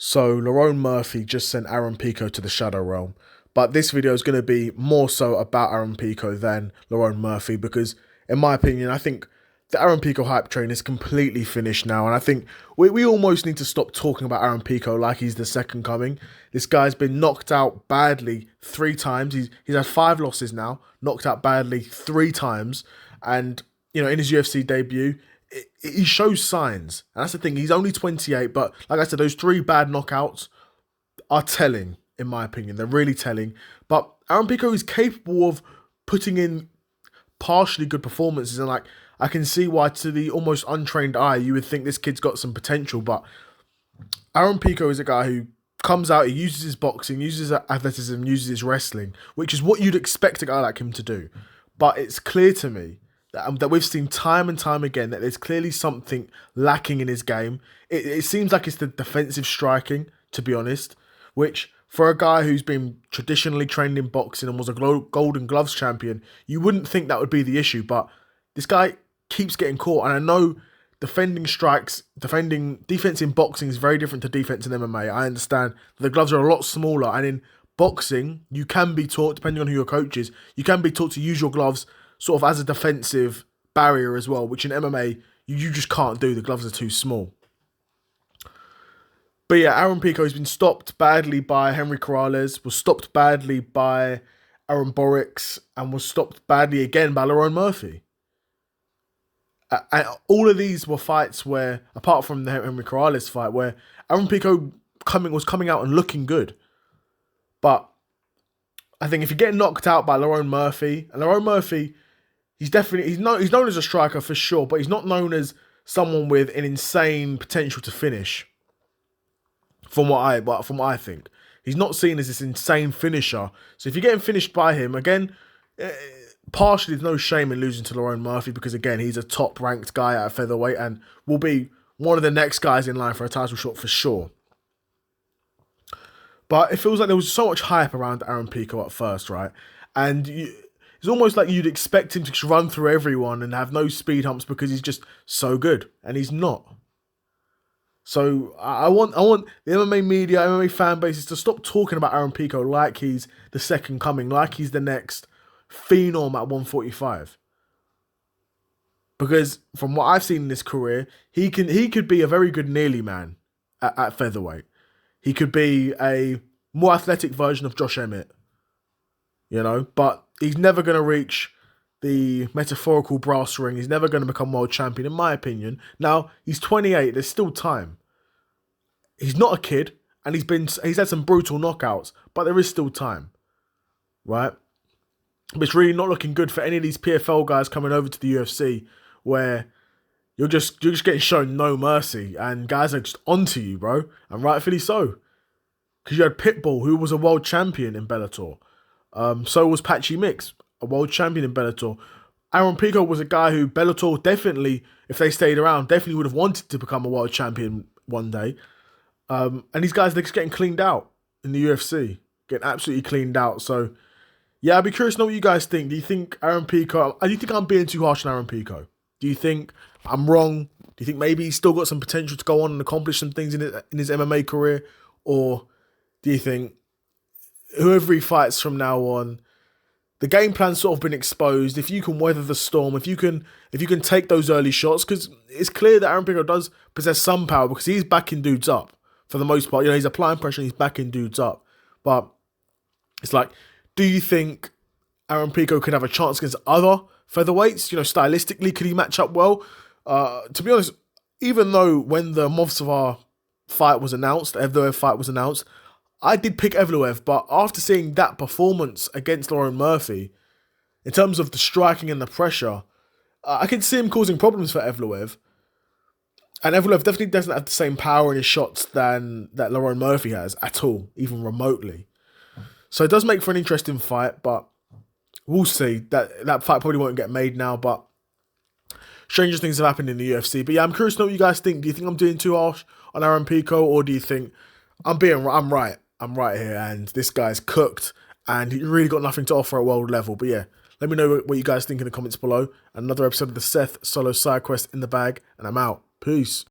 So Lerone Murphy just sent Aaron Pico to the Shadow Realm. But this video is going to be more so about Aaron Pico than Lerone Murphy because, in my opinion, I think the Aaron Pico hype train is completely finished now. And I think we almost need to stop talking about Aaron Pico like he's the second coming. This guy's been knocked out badly 3 times. He's had 5 losses now, knocked out badly 3 times. And, you know, in his UFC debut, he shows signs. And that's the thing. He's only 28, but like I said, those 3 bad knockouts are telling, in my opinion. They're really telling. But Aaron Pico is capable of putting in partially good performances. And, like, I can see why, to the almost untrained eye, you would think this kid's got some potential. But Aaron Pico is a guy who comes out, he uses his boxing, uses his athleticism, uses his wrestling, which is what you'd expect a guy like him to do. But it's clear to me that we've seen time and time again that there's clearly something lacking in his game. It seems like it's the defensive striking, to be honest, which for a guy who's been traditionally trained in boxing and was a Golden Gloves champion, you wouldn't think that would be the issue. But this guy keeps getting caught. And I know defending defense in boxing is very different to defense in MMA. I understand the gloves are a lot smaller. And in boxing, you can be taught, depending on who your coach is, you can be taught to use your gloves sort of as a defensive barrier as well, which in MMA, you just can't do. The gloves are too small. But yeah, Aaron Pico has been stopped badly by Henry Corrales, was stopped badly by Aaron Borix, and was stopped badly again by Lerone Murphy. And all of these were fights where, apart from the Henry Corrales fight, where Aaron Pico was coming out and looking good. But I think if you get knocked out by Lerone Murphy, and Lerone Murphy, he's known as a striker for sure, but he's not known as someone with an insane potential to finish. From what I think, he's not seen as this insane finisher. So if you're getting finished by him again, partially there's no shame in losing to Lerone Murphy because again he's a top ranked guy at featherweight and will be one of the next guys in line for a title shot for sure. But it feels like there was so much hype around Aaron Pico at first, right? And it's almost like you'd expect him to just run through everyone and have no speed humps because he's just so good, and he's not. So I want the MMA media, MMA fan bases to stop talking about Aaron Pico like he's the second coming, like he's the next phenom at 145. Because from what I've seen in his career, he could be a very good nearly man at featherweight. He could be a more athletic version of Josh Emmett, you know, but he's never going to reach the metaphorical brass ring. He's never going to become world champion, in my opinion. Now, he's 28. There's still time. He's not a kid, and he's had some brutal knockouts, but there is still time, right? But it's really not looking good for any of these PFL guys coming over to the UFC, where you're just getting shown no mercy, and guys are just onto you, bro, and rightfully so, because you had Pitbull, who was a world champion in Bellator. So was Patchy Mix, a world champion in Bellator. Aaron Pico was a guy who Bellator definitely, if they stayed around, definitely would have wanted to become a world champion one day. And these guys, they're just getting cleaned out in the UFC. Getting absolutely cleaned out. So, yeah, I'd be curious to know what you guys think. Do you think Aaron Pico... Do you think I'm being too harsh on Aaron Pico? Do you think I'm wrong? Do you think maybe he's still got some potential to go on and accomplish some things in his MMA career? Or do you think whoever he fights from now on, the game plan's sort of been exposed? If you can weather the storm, if you can take those early shots, because it's clear that Aaron Pico does possess some power because he's backing dudes up for the most part. You know, he's applying pressure and he's backing dudes up. But it's like, do you think Aaron Pico could have a chance against other featherweights? You know, stylistically, could he match up well? To be honest, even though when the Movsar fight was announced, the Evloev fight was announced, I did pick Evloev, but after seeing that performance against Lerone Murphy, in terms of the striking and the pressure, I can see him causing problems for Evloev. And Evloev definitely doesn't have the same power in his shots that Lerone Murphy has at all, even remotely. So it does make for an interesting fight, but we'll see. That fight probably won't get made now, but stranger things have happened in the UFC. But yeah, I'm curious to know what you guys think. Do you think I'm doing too harsh on Aaron Pico, or do you think I'm right? I'm right here, and this guy's cooked, and he really got nothing to offer at world level. But yeah, let me know what you guys think in the comments below. Another episode of the Seth Solo Side Quest in the bag, and I'm out. Peace.